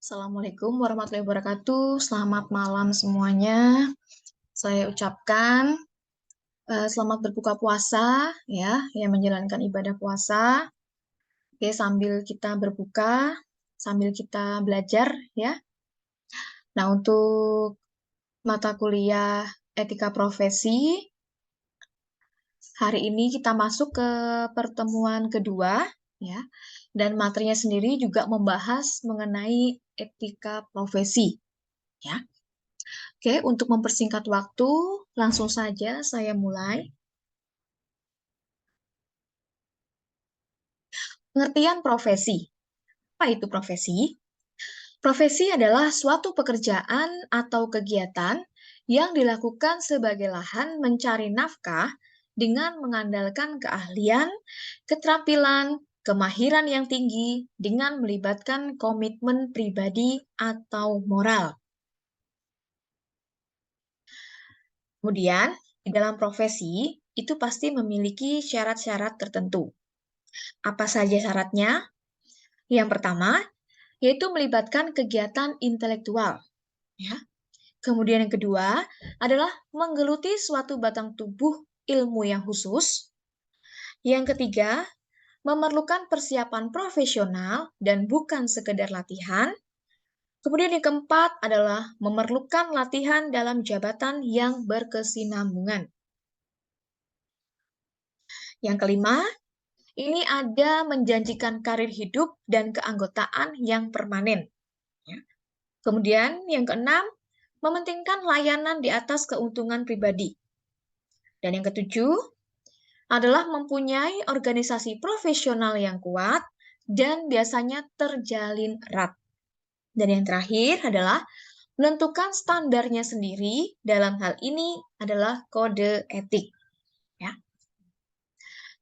Assalamualaikum warahmatullahi wabarakatuh. Selamat malam semuanya. Saya ucapkan selamat berbuka puasa ya, yang menjalankan ibadah puasa. Oke, sambil kita berbuka, sambil kita belajar ya. Nah, untuk mata kuliah etika profesi, hari ini kita masuk ke pertemuan kedua ya. Dan materinya sendiri juga membahas mengenai etika profesi ya. Oke, untuk mempersingkat waktu, langsung saja saya mulai. Pengertian profesi. Apa itu profesi? Profesi adalah suatu pekerjaan atau kegiatan yang dilakukan sebagai lahan mencari nafkah dengan mengandalkan keahlian, keterampilan, kemahiran yang tinggi dengan melibatkan komitmen pribadi atau moral. Kemudian, di dalam profesi itu pasti memiliki syarat-syarat tertentu. Apa saja syaratnya? Yang pertama, yaitu melibatkan kegiatan intelektual. Ya. Kemudian yang kedua adalah menggeluti suatu batang tubuh ilmu yang khusus. Yang ketiga, memerlukan persiapan profesional dan bukan sekedar latihan. Kemudian yang keempat adalah memerlukan latihan dalam jabatan yang berkesinambungan. Yang kelima, ini ada menjanjikan karir hidup dan keanggotaan yang permanen. Kemudian yang keenam, mementingkan layanan di atas keuntungan pribadi. Dan yang ketujuh adalah mempunyai organisasi profesional yang kuat dan biasanya terjalin erat. Dan yang terakhir adalah menentukan standarnya sendiri, dalam hal ini adalah kode etik. Ya.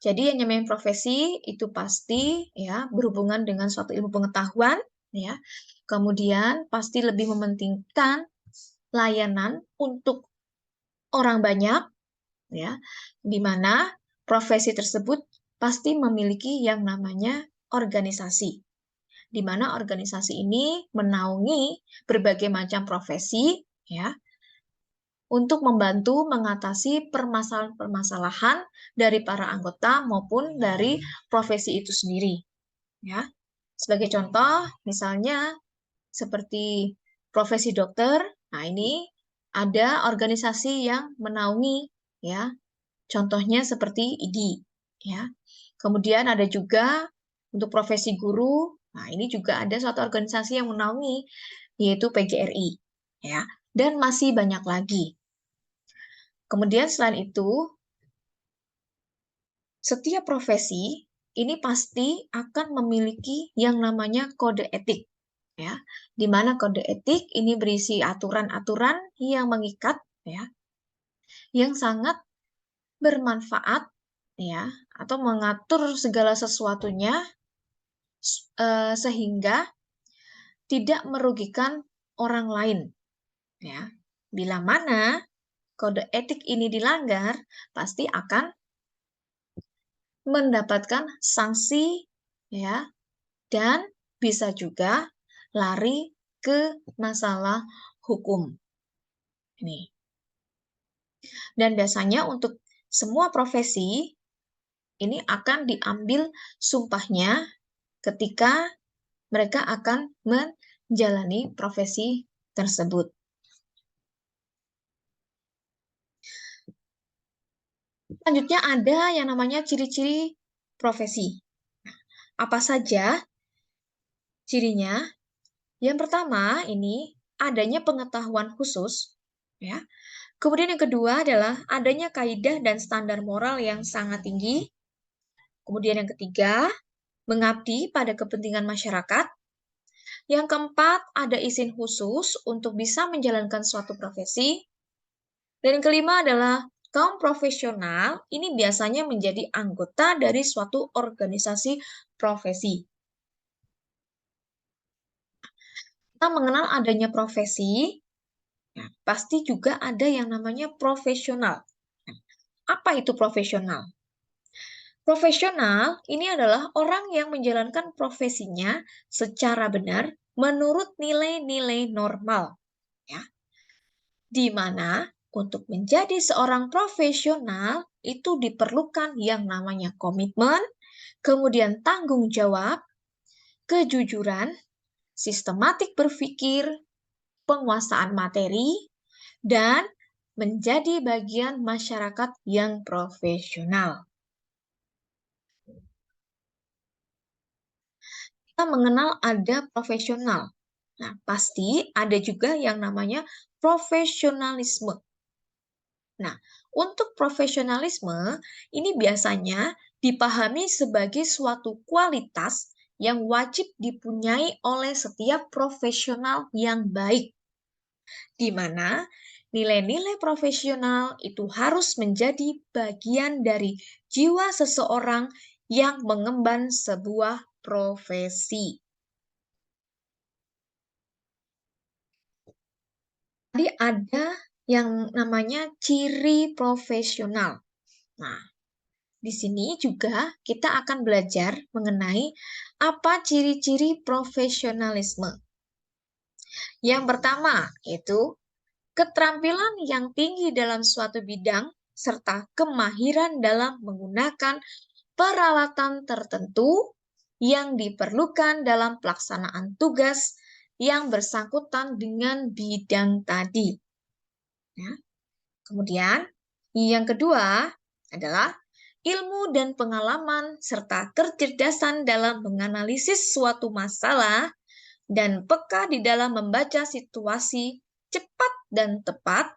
Jadi yang namanya profesi itu pasti ya berhubungan dengan suatu ilmu pengetahuan, ya. Kemudian pasti lebih mementingkan layanan untuk orang banyak, ya, di mana profesi tersebut pasti memiliki yang namanya organisasi, di mana organisasi ini menaungi berbagai macam profesi, ya, untuk membantu mengatasi permasalahan-permasalahan dari para anggota maupun dari profesi itu sendiri, ya. Sebagai contoh, misalnya seperti profesi dokter, nah ini ada organisasi yang menaungi, ya. Contohnya seperti IDI, ya. Kemudian ada juga untuk profesi guru, nah ini juga ada suatu organisasi yang menaungi, yaitu PGRI, ya. Dan masih banyak lagi. Kemudian selain itu, setiap profesi ini pasti akan memiliki yang namanya kode etik, ya, di mana kode etik ini berisi aturan-aturan yang mengikat, ya, yang sangat bermanfaat, ya, atau mengatur segala sesuatunya sehingga tidak merugikan orang lain, ya. Bila mana kode etik ini dilanggar, pasti akan mendapatkan sanksi, ya, dan bisa juga lari ke masalah hukum. Ini. Dan biasanya untuk semua profesi ini akan diambil sumpahnya ketika mereka akan menjalani profesi tersebut. Selanjutnya ada yang namanya ciri-ciri profesi. Apa saja cirinya? Yang pertama ini adanya pengetahuan khusus, ya. Kemudian yang kedua adalah adanya kaidah dan standar moral yang sangat tinggi. Kemudian yang ketiga, mengabdi pada kepentingan masyarakat. Yang keempat, ada izin khusus untuk bisa menjalankan suatu profesi. Dan yang kelima adalah kaum profesional ini biasanya menjadi anggota dari suatu organisasi profesi. Kita mengenal adanya profesi, nah, pasti juga ada yang namanya profesional. Apa itu profesional? Profesional ini adalah orang yang menjalankan profesinya secara benar menurut nilai-nilai normal, ya. Di mana untuk menjadi seorang profesional itu diperlukan yang namanya komitmen, kemudian tanggung jawab, kejujuran, sistematik berpikir, penguasaan materi, dan menjadi bagian masyarakat yang profesional. Kita mengenal ada profesional. Nah, pasti ada juga yang namanya profesionalisme. Nah, untuk profesionalisme ini biasanya dipahami sebagai suatu kualitas yang wajib dipunyai oleh setiap profesional yang baik, di mana nilai-nilai profesional itu harus menjadi bagian dari jiwa seseorang yang mengemban sebuah profesi. Tadi ada yang namanya ciri profesional. Nah, di sini juga kita akan belajar mengenai apa ciri-ciri profesionalisme. Yang pertama, yaitu keterampilan yang tinggi dalam suatu bidang serta kemahiran dalam menggunakan peralatan tertentu yang diperlukan dalam pelaksanaan tugas yang bersangkutan dengan bidang tadi. Ya. Kemudian, yang kedua adalah ilmu dan pengalaman serta kecerdasan dalam menganalisis suatu masalah dan peka di dalam membaca situasi cepat dan tepat,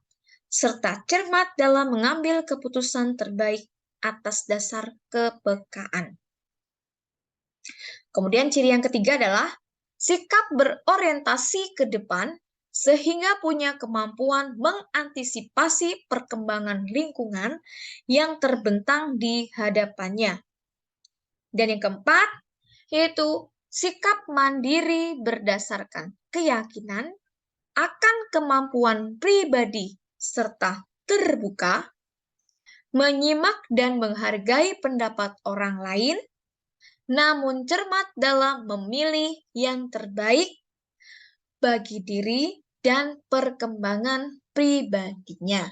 serta cermat dalam mengambil keputusan terbaik atas dasar kepekaan. Kemudian ciri yang ketiga adalah sikap berorientasi ke depan sehingga punya kemampuan mengantisipasi perkembangan lingkungan yang terbentang di hadapannya. Dan yang keempat, yaitu sikap mandiri berdasarkan keyakinan akan kemampuan pribadi serta terbuka, menyimak dan menghargai pendapat orang lain, namun cermat dalam memilih yang terbaik bagi diri dan perkembangan pribadinya.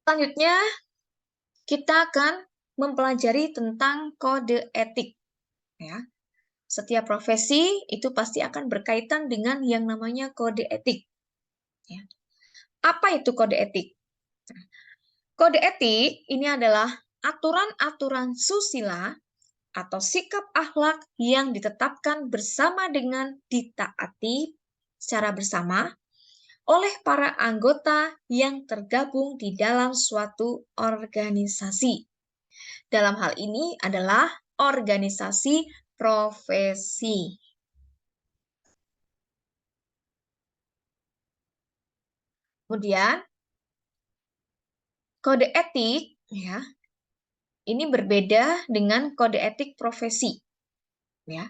Selanjutnya, kita akan mempelajari tentang kode etik. Ya. Setiap profesi itu pasti akan berkaitan dengan yang namanya kode etik. Ya. Apa itu kode etik? Kode etik ini adalah aturan-aturan susila atau sikap akhlak yang ditetapkan bersama dengan ditaati secara bersama oleh para anggota yang tergabung di dalam suatu organisasi. Dalam hal ini adalah organisasi profesi. Kemudian, kode etik ya, ini berbeda dengan kode etik profesi. Ya.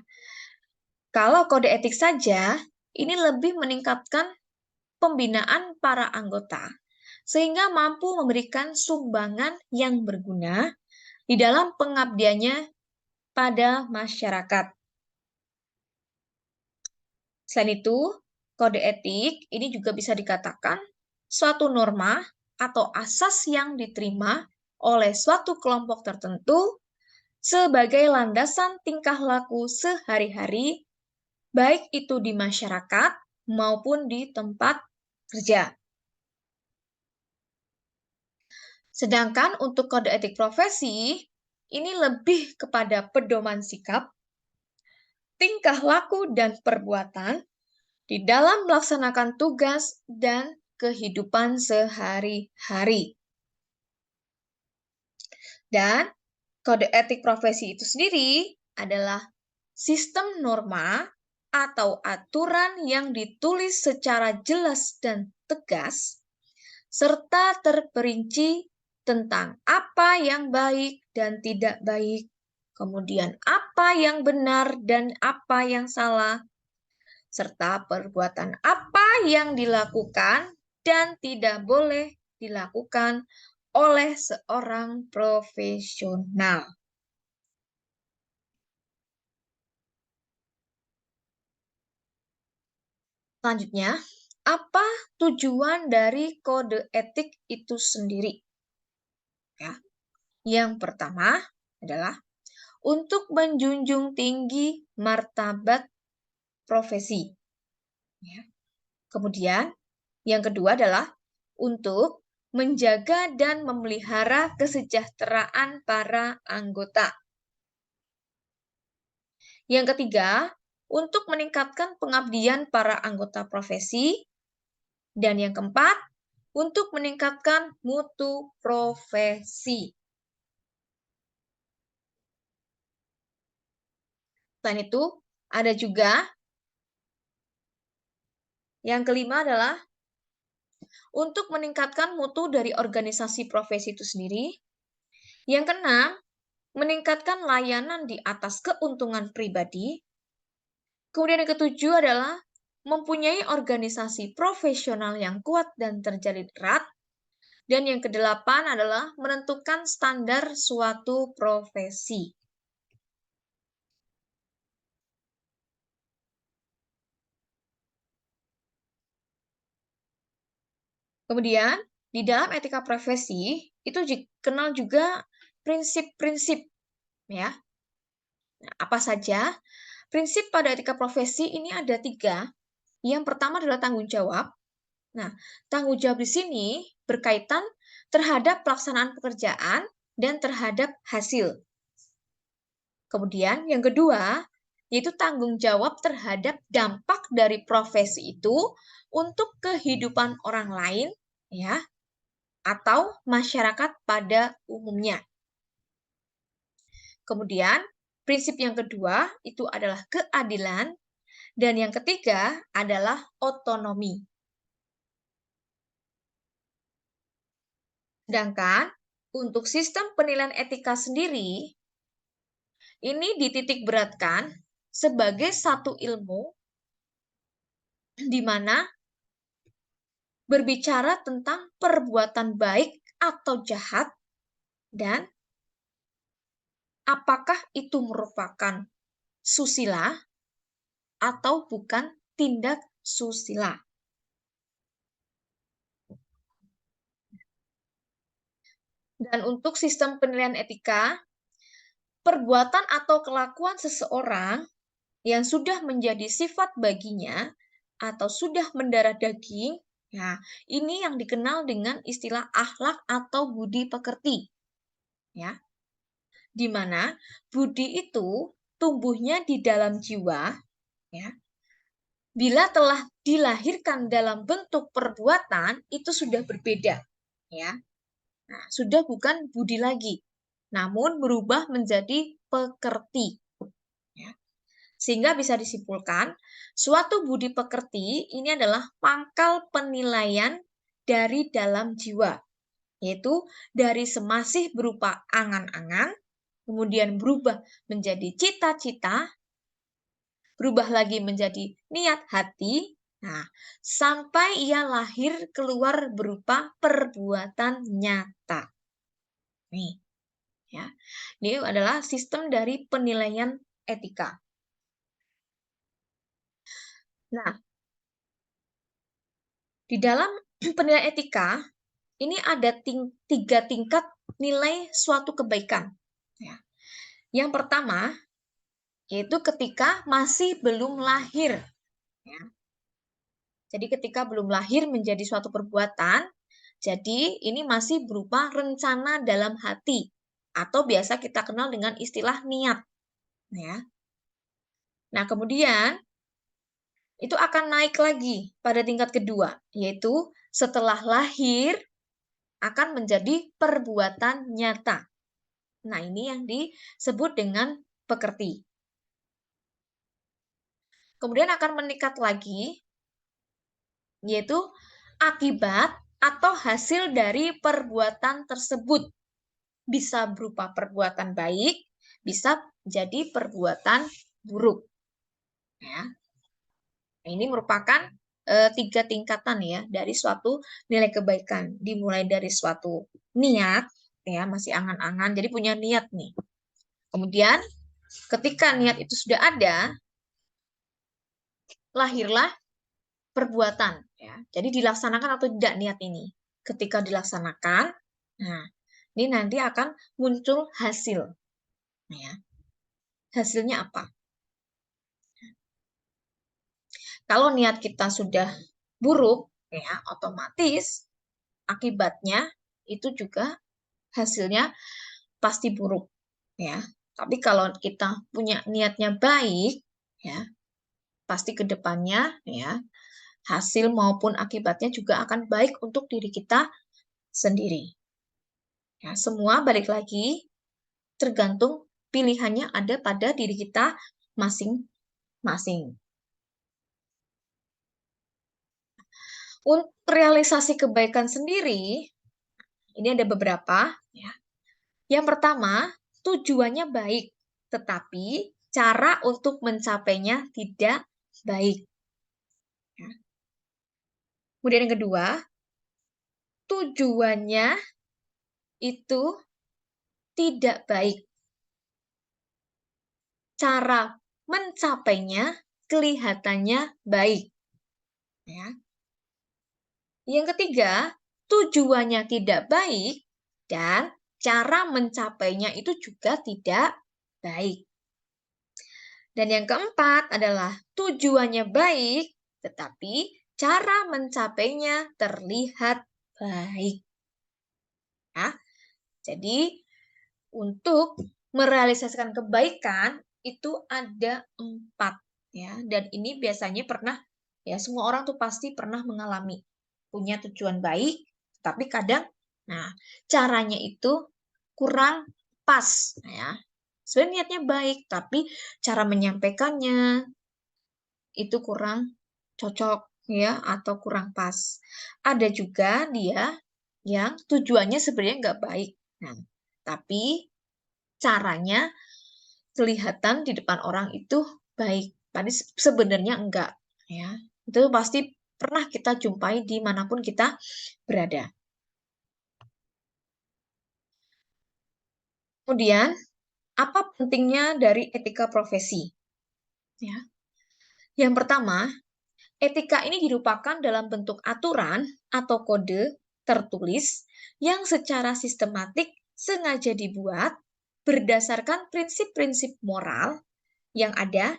Kalau kode etik saja, ini lebih meningkatkan pembinaan para anggota, sehingga mampu memberikan sumbangan yang berguna di dalam pengabdiannya pada masyarakat. Selain itu, kode etik ini juga bisa dikatakan suatu norma atau asas yang diterima oleh suatu kelompok tertentu sebagai landasan tingkah laku sehari-hari, baik itu di masyarakat maupun di tempat kerja. Sedangkan untuk kode etik profesi, ini lebih kepada pedoman sikap, tingkah laku dan perbuatan di dalam melaksanakan tugas dan kehidupan sehari-hari. Dan kode etik profesi itu sendiri adalah sistem norma atau aturan yang ditulis secara jelas dan tegas, serta terperinci tentang apa yang baik dan tidak baik, kemudian apa yang benar dan apa yang salah, serta perbuatan apa yang dilakukan dan tidak boleh dilakukan oleh seorang profesional. Selanjutnya, apa tujuan dari kode etik itu sendiri? Ya. Yang pertama adalah untuk menjunjung tinggi martabat profesi. Ya. Kemudian, yang kedua adalah untuk menjaga dan memelihara kesejahteraan para anggota. Yang ketiga, untuk meningkatkan pengabdian para anggota profesi. Dan yang keempat, untuk meningkatkan mutu profesi. Selain itu, ada juga yang kelima adalah untuk meningkatkan mutu dari organisasi profesi itu sendiri. Yang keenam, meningkatkan layanan di atas keuntungan pribadi. Kemudian yang ketujuh adalah mempunyai organisasi profesional yang kuat dan terjalin erat. Dan yang kedelapan adalah menentukan standar suatu profesi. Kemudian, di dalam etika profesi itu dikenal juga prinsip-prinsip, ya. Nah, apa saja? Prinsip pada etika profesi ini ada 3. Yang pertama adalah tanggung jawab. Nah, tanggung jawab di sini berkaitan terhadap pelaksanaan pekerjaan dan terhadap hasil. Kemudian yang kedua, yaitu tanggung jawab terhadap dampak dari profesi itu untuk kehidupan orang lain, ya, atau masyarakat pada umumnya. Kemudian, prinsip yang kedua itu adalah keadilan, dan yang ketiga adalah otonomi. Sedangkan untuk sistem penilaian etika sendiri, ini dititik beratkan sebagai satu ilmu di mana berbicara tentang perbuatan baik atau jahat dan apakah itu merupakan susila atau bukan tindak susila. Dan untuk sistem penilaian etika, perbuatan atau kelakuan seseorang yang sudah menjadi sifat baginya atau sudah mendarah daging, nah ini yang dikenal dengan istilah akhlak atau budi pekerti. Ya. Di mana budi itu tumbuhnya di dalam jiwa, ya. Bila telah dilahirkan dalam bentuk perbuatan, itu sudah berbeda, ya. Nah, sudah bukan budi lagi, namun berubah menjadi pekerti. Ya. Sehingga bisa disimpulkan, suatu budi pekerti ini adalah pangkal penilaian dari dalam jiwa, yaitu dari semasih berupa angan-angan, kemudian berubah menjadi cita-cita, berubah lagi menjadi niat hati, nah, sampai ia lahir keluar berupa perbuatan nyata. Nih, ya. Ini adalah sistem dari penilaian etika. Nah, di dalam penilaian etika, ini ada 3 tingkat nilai suatu kebaikan. Ya. Yang pertama, yaitu ketika masih belum lahir. Ya. Jadi ketika belum lahir menjadi suatu perbuatan, jadi ini masih berupa rencana dalam hati, atau biasa kita kenal dengan istilah niat. Ya. Nah, kemudian itu akan naik lagi pada tingkat kedua, yaitu setelah lahir akan menjadi perbuatan nyata. Nah, ini yang disebut dengan pekerti. Kemudian akan meningkat lagi, yaitu akibat atau hasil dari perbuatan tersebut. Bisa berupa perbuatan baik, bisa jadi perbuatan buruk. Ya. Ini merupakan tiga tingkatan ya dari suatu nilai kebaikan. Dimulai dari suatu niat, ya masih angan-angan, jadi punya niat nih. Kemudian ketika niat itu sudah ada, lahirlah perbuatan. Ya. Jadi dilaksanakan atau tidak niat ini. Ketika dilaksanakan, nah ini nanti akan muncul hasil. Ya. Hasilnya apa? Kalau niat kita sudah buruk, ya otomatis akibatnya itu juga hasilnya pasti buruk. Ya. Tapi kalau kita punya niatnya baik, ya pasti ke depannya ya hasil maupun akibatnya juga akan baik untuk diri kita sendiri. Ya, semua balik lagi tergantung pilihannya ada pada diri kita masing-masing. Untuk realisasi kebaikan sendiri, ini ada beberapa. Ya. Yang pertama, tujuannya baik, tetapi cara untuk mencapainya tidak baik. Ya. Kemudian yang kedua, tujuannya itu tidak baik. Cara mencapainya kelihatannya baik. Ya. Yang ketiga, tujuannya tidak baik dan cara mencapainya itu juga tidak baik. Dan yang keempat adalah tujuannya baik, tetapi cara mencapainya terlihat baik. Ya. Jadi, untuk merealisasikan kebaikan itu ada 4 ya, dan ini biasanya pernah ya semua orang tuh pasti pernah mengalami punya tujuan baik, tapi kadang nah caranya itu kurang pas ya. Sebenarnya niatnya baik, tapi cara menyampaikannya itu kurang cocok ya atau kurang pas. Ada juga dia yang tujuannya sebenarnya nggak baik. Nah, tapi caranya kelihatan di depan orang itu baik, tapi sebenarnya enggak ya. Itu pasti pernah kita jumpai dimanapun kita berada. Kemudian, apa pentingnya dari etika profesi? Ya. Yang pertama, etika ini dirupakan dalam bentuk aturan atau kode tertulis yang secara sistematik sengaja dibuat berdasarkan prinsip-prinsip moral yang ada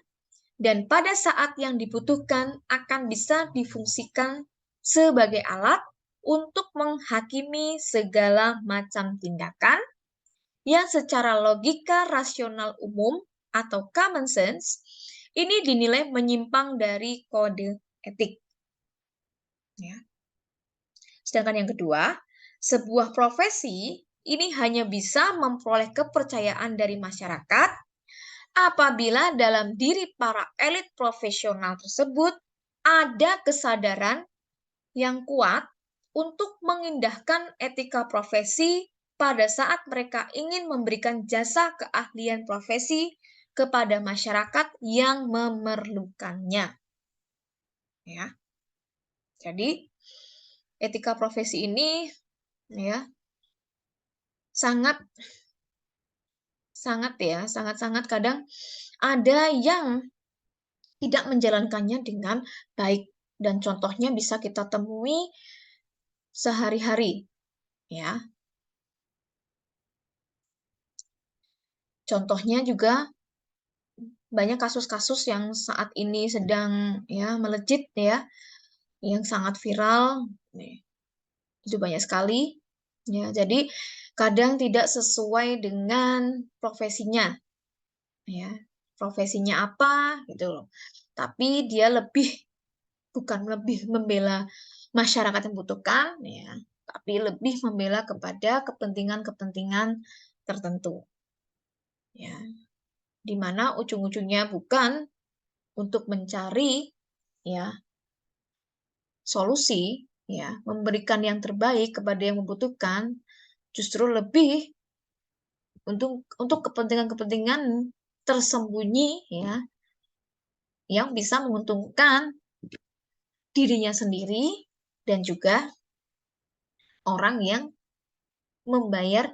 dan pada saat yang dibutuhkan akan bisa difungsikan sebagai alat untuk menghakimi segala macam tindakan yang secara logika rasional umum atau common sense ini dinilai menyimpang dari kode etik. Ya. Sedangkan yang kedua, sebuah profesi ini hanya bisa memperoleh kepercayaan dari masyarakat apabila dalam diri para elit profesional tersebut ada kesadaran yang kuat untuk mengindahkan etika profesi pada saat mereka ingin memberikan jasa keahlian profesi kepada masyarakat yang memerlukannya. Ya. Jadi etika profesi ini ya sangat sangat kadang ada yang tidak menjalankannya dengan baik dan contohnya bisa kita temui sehari-hari ya. Contohnya juga banyak kasus-kasus yang saat ini sedang ya melejit ya, yang sangat viral. Itu banyak sekali ya. Jadi kadang tidak sesuai dengan profesinya ya. Profesinya apa gitu loh. Tapi dia bukan lebih membela masyarakat yang membutuhkan ya, tapi lebih membela kepada kepentingan-kepentingan tertentu ya. Di mana ujung-ujungnya bukan untuk mencari ya solusi ya, memberikan yang terbaik kepada yang membutuhkan, justru lebih untuk kepentingan-kepentingan tersembunyi ya yang bisa menguntungkan dirinya sendiri dan juga orang yang membayar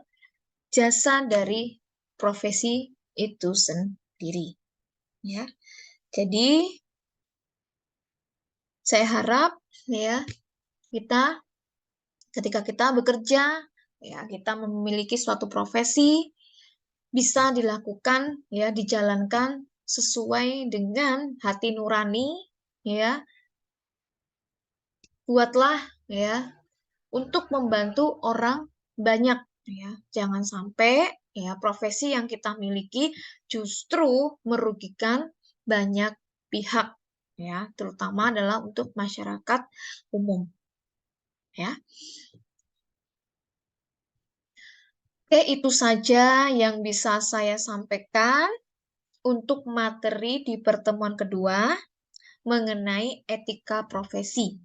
jasa dari profesi itu sendiri. Ya, jadi saya harap ya kita ketika kita bekerja, ya kita memiliki suatu profesi bisa dilakukan ya dijalankan sesuai dengan hati nurani ya. Buatlah ya untuk membantu orang banyak ya. Jangan sampai ya profesi yang kita miliki justru merugikan banyak pihak ya, terutama adalah untuk masyarakat umum ya. Oke, itu saja yang bisa saya sampaikan untuk materi di pertemuan kedua mengenai etika profesi.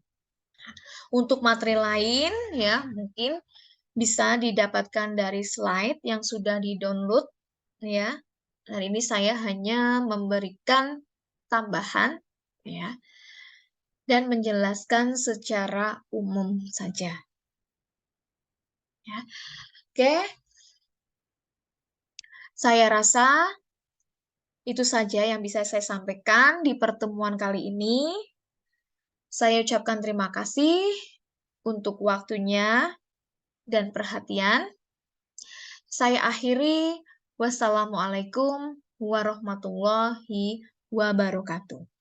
Untuk materi lain ya, mungkin bisa didapatkan dari slide yang sudah di-download ya. Hari ini saya hanya memberikan tambahan ya dan menjelaskan secara umum saja. Ya. Oke. Saya rasa itu saja yang bisa saya sampaikan di pertemuan kali ini. Saya ucapkan terima kasih untuk waktunya dan perhatian. Saya akhiri. Wassalamualaikum warahmatullahi wabarakatuh.